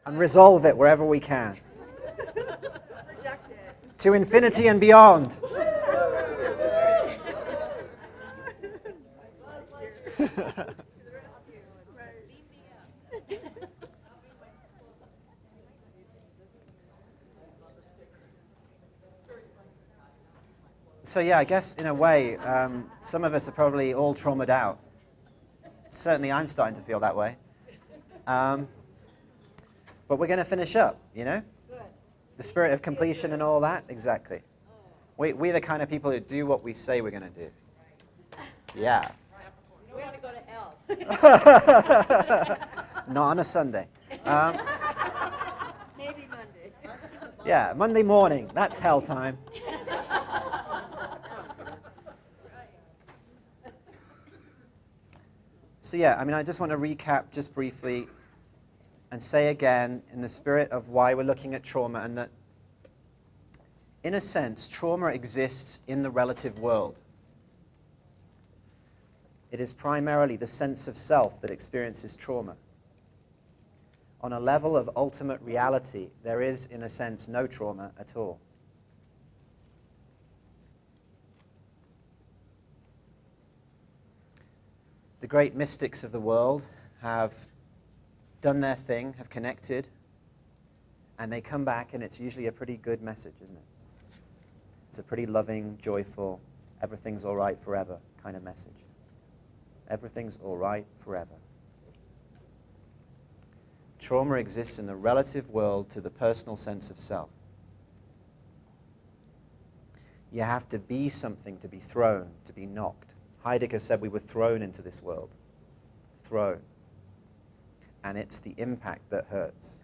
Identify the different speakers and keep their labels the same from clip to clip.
Speaker 1: and resolve it wherever we can.
Speaker 2: Reject it.
Speaker 1: To infinity and beyond. So yeah, I guess in a way, some of us are probably all traumatized out. Certainly I'm starting to feel that way. But we're going to finish up, you know?
Speaker 2: Good.
Speaker 1: The spirit of completion and all that, exactly. We're the kind of people who do what we say we're going to do. Yeah.
Speaker 2: We don't want to go to hell.
Speaker 1: Not on a Sunday.
Speaker 2: Maybe Monday.
Speaker 1: Yeah, Monday morning, that's hell time. So yeah, I mean, I just want to recap just briefly and say again in the spirit of why we're looking at trauma, and that, in a sense, trauma exists in the relative world. It is primarily the sense of self that experiences trauma. On a level of ultimate reality, there is, in a sense, no trauma at all. The great mystics of the world have done their thing, have connected, and they come back, and it's usually a pretty good message, isn't it? It's a pretty loving, joyful, everything's all right forever kind of message. Everything's all right forever. Trauma exists in the relative world to the personal sense of self. You have to be something to be thrown, to be knocked. Heidegger said we were thrown into this world. Thrown. And it's the impact that hurts.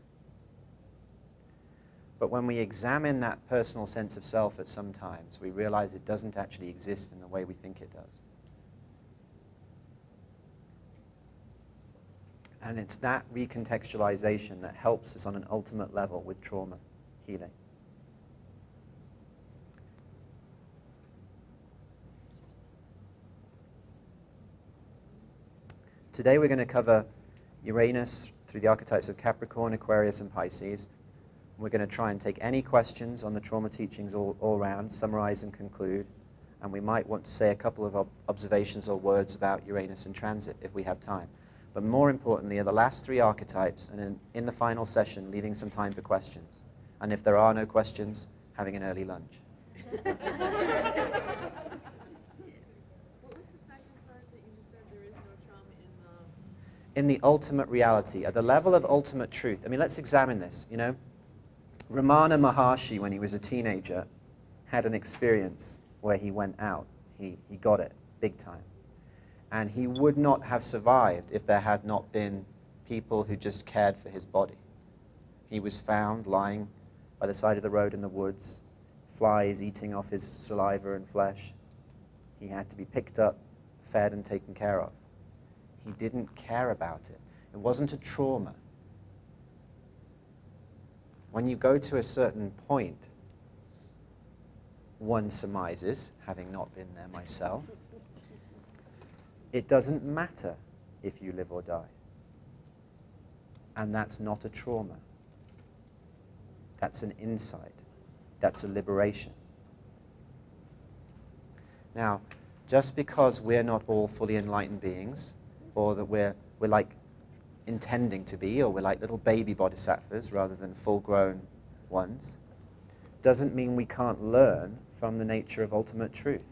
Speaker 1: But when we examine that personal sense of self at some times, we realize it doesn't actually exist in the way we think it does. And it's that recontextualization that helps us on an ultimate level with trauma healing. Today we're going to cover Uranus through the archetypes of Capricorn, Aquarius, and Pisces. We're going to try and take any questions on the trauma teachings all around, summarize and conclude, and we might want to say a couple of observations or words about Uranus in transit if we have time. But more importantly are the last three archetypes, and in the final session, leaving some time for questions. And if there are no questions, having an early lunch.
Speaker 3: What was the second part that you just said there is no trauma
Speaker 1: in the ultimate reality, at the level of ultimate truth? I mean, let's examine this, you know. Ramana Maharshi, when he was a teenager, had an experience where he went out. He got it, big time. And he would not have survived if there had not been people who just cared for his body. He was found lying by the side of the road in the woods, flies eating off his saliva and flesh. He had to be picked up, fed, and taken care of. He didn't care about it. It wasn't a trauma. When you go to a certain point, one surmises, having not been there myself, it doesn't matter if you live or die. And that's not a trauma. That's an insight. That's a liberation. Now, just because we're not all fully enlightened beings, or that we're like intending to be, or we're like little baby bodhisattvas rather than full-grown ones, doesn't mean we can't learn from the nature of ultimate truth.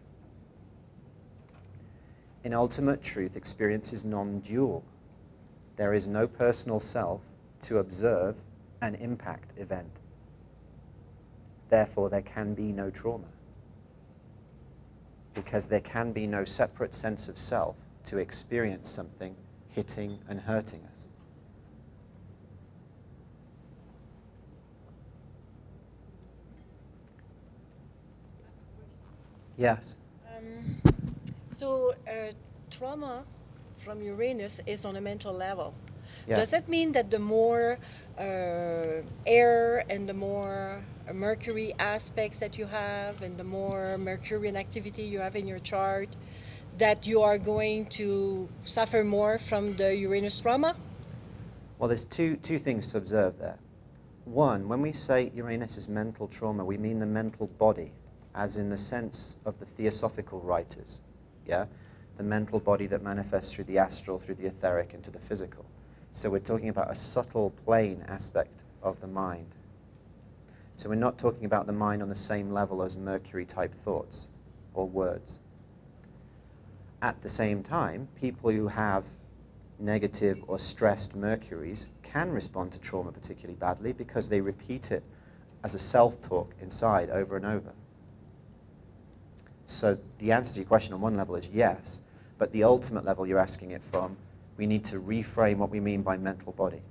Speaker 1: In ultimate truth, experience is non-dual. There is no personal self to observe an impact event. Therefore, there can be no trauma, because there can be no separate sense of self to experience something hitting and hurting us. Yes.
Speaker 3: So trauma from Uranus is on a mental level.
Speaker 1: Yes.
Speaker 3: Does that mean that the more air and the more Mercury aspects that you have and the more Mercurian activity you have in your chart, that you are going to suffer more from the Uranus trauma?
Speaker 1: Well, there's two things to observe there. One, when we say Uranus is mental trauma, we mean the mental body, as in the sense of the theosophical writers, yeah? The mental body that manifests through the astral, through the etheric, into the physical. So we're talking about a subtle plane aspect of the mind. So we're not talking about the mind on the same level as Mercury-type thoughts or words. At the same time, people who have negative or stressed Mercuries can respond to trauma particularly badly because they repeat it as a self-talk inside over and over. So the answer to your question on one level is yes, but the ultimate level you're asking it from, we need to reframe what we mean by mental body.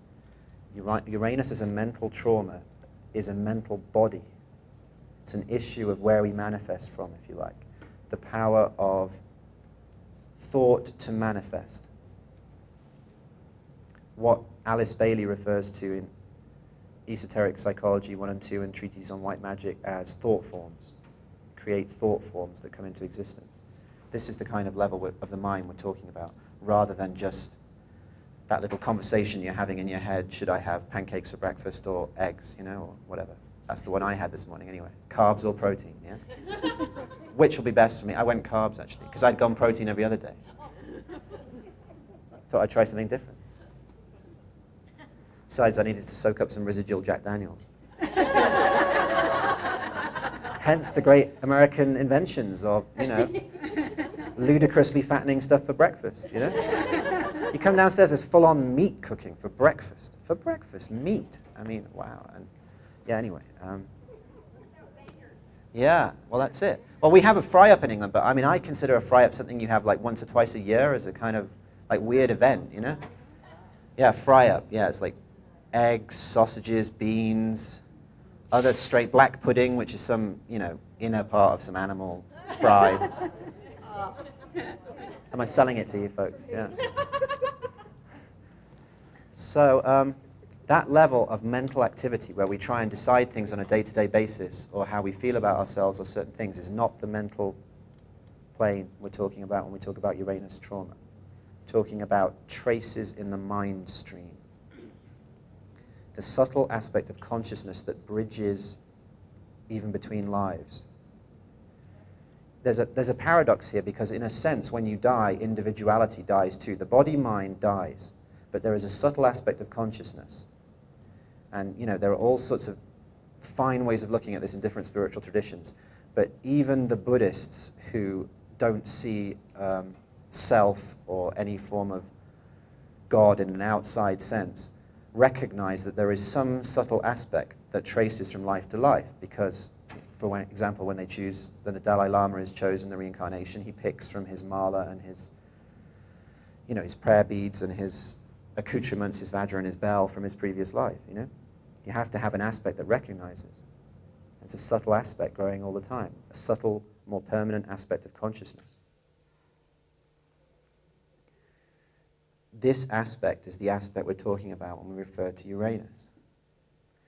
Speaker 1: Uranus as a mental trauma is a mental body. It's an issue of where we manifest from, if you like. The power of thought to manifest. What Alice Bailey refers to in Esoteric Psychology 1 and 2 and Treatise on White Magic as thought forms. Create thought forms that come into existence. This is the kind of level of the mind we're talking about, rather than just that little conversation you're having in your head, should I have pancakes for breakfast or eggs, you know, or whatever. That's the one I had this morning anyway. Carbs or protein, yeah? Which will be best for me? I went carbs, actually, because I'd gone protein every other day. Thought I'd try something different. Besides, I needed to soak up some residual Jack Daniels. Hence the great American inventions of, you know, ludicrously fattening stuff for breakfast, you know? You come downstairs, there's full-on meat cooking for breakfast. For breakfast, meat. I mean, wow. And yeah, anyway. Yeah, well, that's it. Well, we have a fry-up in England, but I mean, I consider a fry-up something you have like once or twice a year as a kind of like weird event, you know? Yeah, fry-up. Yeah, it's like eggs, sausages, beans, other straight black pudding, which is some, you know, inner part of some animal fried. Am I selling it to you folks? Yeah. So that level of mental activity where we try and decide things on a day-to-day basis or how we feel about ourselves or certain things is not the mental plane we're talking about when we talk about Uranus trauma. We're talking about traces in the mind stream. The subtle aspect of consciousness that bridges even between lives. There's a paradox here because in a sense when you die, individuality dies too. The body-mind dies, but there is a subtle aspect of consciousness. And you know, there are all sorts of fine ways of looking at this in different spiritual traditions. But even the Buddhists who don't see self or any form of God in an outside sense recognize that there is some subtle aspect that traces from life to life because, for example, when the Dalai Lama is chosen, the reincarnation, he picks from his mala and his, you know, his prayer beads and his accoutrements, his vajra and his bell from his previous life, you know? You have to have an aspect that recognizes. It's a subtle aspect growing all the time, a subtle, more permanent aspect of consciousness. This aspect is the aspect we're talking about when we refer to Uranus.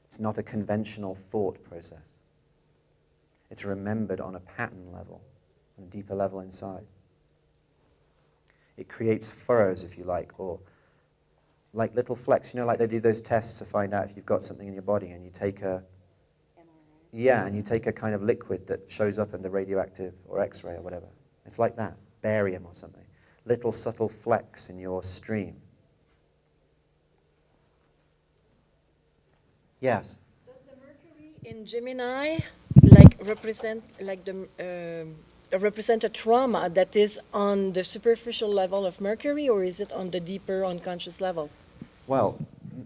Speaker 1: It's not a conventional thought process. It's remembered on a pattern level, on a deeper level inside. It creates furrows, if you like, or like little flecks. You know, like they do those tests to find out if you've got something in your body, and you take a and you take a kind of liquid that shows up under radioactive or X-ray or whatever. It's like that, barium or something. Little subtle flecks in your stream. Yes?
Speaker 3: Does the Mercury in Gemini like represent a trauma that is on the superficial level of Mercury, or is it on the deeper unconscious level?
Speaker 1: Well,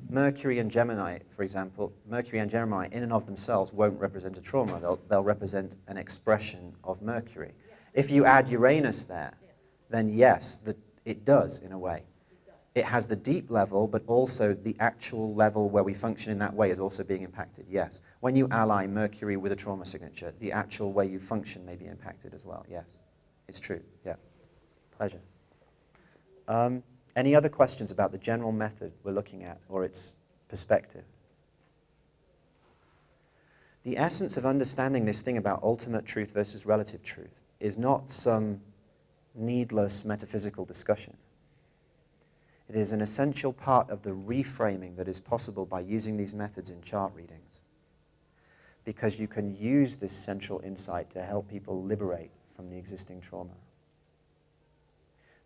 Speaker 1: Mercury and Gemini, for example, Mercury and Gemini in and of themselves won't represent a trauma. They'll represent an expression of Mercury. If you add Uranus there, then yes, it does in a way. It has the deep level, but also the actual level where we function in that way is also being impacted, yes. When you ally Mercury with a trauma signature, the actual way you function may be impacted as well, yes. It's true, yeah. Pleasure. Any other questions about the general method we're looking at or its perspective? The essence of understanding this thing about ultimate truth versus relative truth is not some needless metaphysical discussion. It is an essential part of the reframing that is possible by using these methods in chart readings, because you can use this central insight to help people liberate from the existing trauma.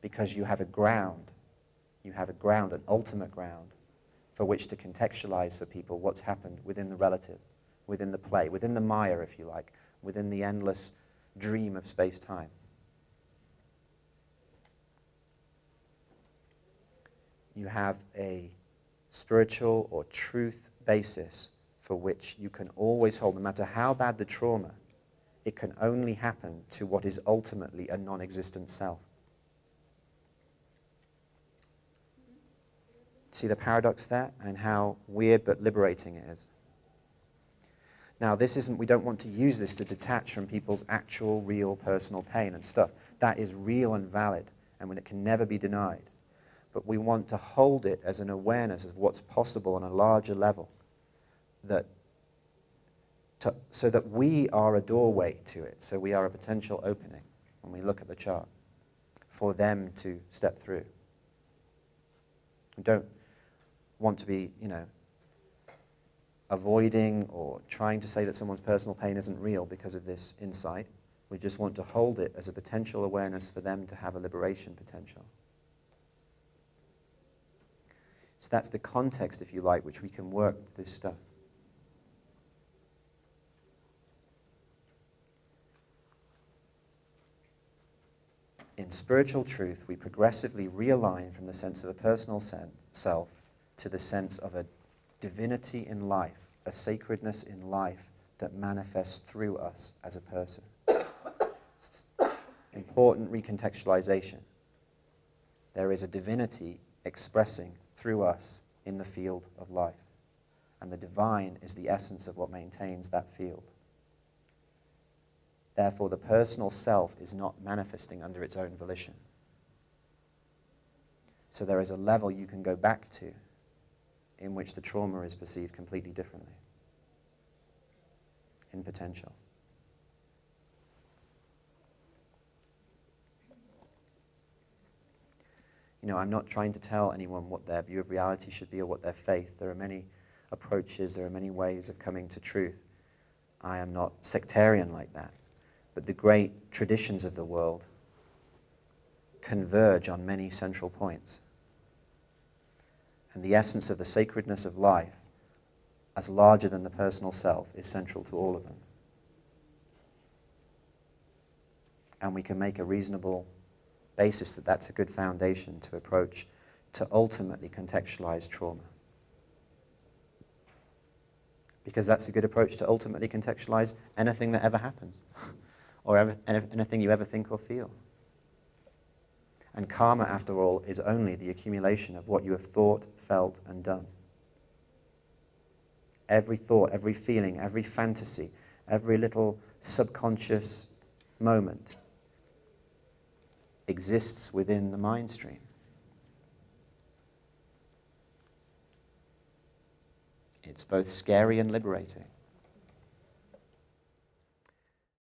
Speaker 1: Because you have a ground, an ultimate ground, for which to contextualize for people what's happened within the relative, within the play, within the Maya, if you like, within the endless dream of space-time. You have a spiritual or truth basis for which you can always hold, no matter how bad the trauma, it can only happen to what is ultimately a non-existent self. See the paradox there, and how weird but liberating it is? Now, we don't want to use this to detach from people's actual, real, personal pain and stuff. That is real and valid, and it can never be denied. But we want to hold it as an awareness of what's possible on a larger level, so that we are a doorway to it, so we are a potential opening when we look at the chart for them to step through. We don't want to be, avoiding or trying to say that someone's personal pain isn't real because of this insight. We just want to hold it as a potential awareness for them to have a liberation potential. So that's the context, if you like, which we can work with this stuff. In spiritual truth, we progressively realign from the sense of a personal self to the sense of a divinity in life, a sacredness in life that manifests through us as a person. Important recontextualization. There is a divinity expressing through us in the field of life, and the divine is the essence of what maintains that field. Therefore, the personal self is not manifesting under its own volition. So there is a level you can go back to in which the trauma is perceived completely differently, in potential. I'm not trying to tell anyone what their view of reality should be or what their faith. There are many approaches, there are many ways of coming to truth. I am not sectarian like that. But the great traditions of the world converge on many central points. And the essence of the sacredness of life, as larger than the personal self, is central to all of them. And we can make a reasonable basis that that's a good foundation to approach, to ultimately contextualize trauma. Because that's a good approach to ultimately contextualize anything that ever happens, or anything you ever think or feel. And karma, after all, is only the accumulation of what you have thought, felt, and done. Every thought, every feeling, every fantasy, every little subconscious moment exists within the mind stream. It's both scary and liberating.